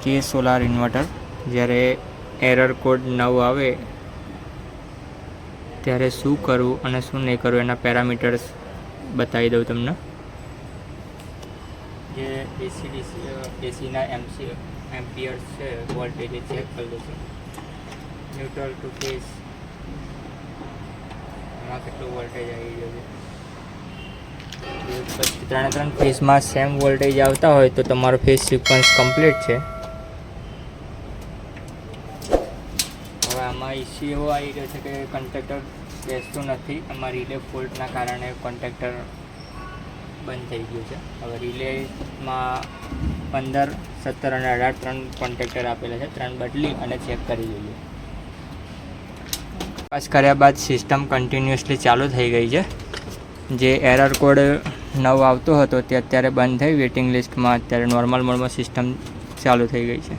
કે solar inverter જ્યારે error code 9 આવે ત્યારે શું કરવું અને શું નહીં કરવું એના પેરામીટર્સ બતાવી દઉં તમને. જે એસીના એમ્પિયર્સ છે વોલ્ટેજ ચેક કરી દઈશું. ન્યુટ્રલ ટુ ફેઝ એમાં કેટલું વોલ્ટેજ આવી ગયો છે. પછી 3 ફેઝમાં સેમ વોલ્ટેજ આવતા હોય તો તમારો ફેઝ સિક્વન્સ કમ્પ્લીટ છે. હવે આમાં ઇસ્યુ એવો આવી ગયો છે કે કન્ટેક્ટર બેસતું નથી. આમાં રિલે ફોલ્ટના કારણે કન્ટેક્ટર બંધ થઈ ગયું છે. હવે રિલેમાં 15, 17 અને 18 3 કોન્ટેક્ટર આપેલા છે. 3 બદલી અને ચેક કરી જોઈએ. પાસ કર્યા બાદ સિસ્ટમ કન્ટિન્યુઅસલી ચાલુ થઈ ગઈ છે. જે એરર કોડ 9 આવતો હતો તે અત્યારે બંધ થઈ વેઇટિંગ લિસ્ટમાં અત્યારે નોર્મલ મોડમાં સિસ્ટમ ચાલુ થઈ ગઈ છે.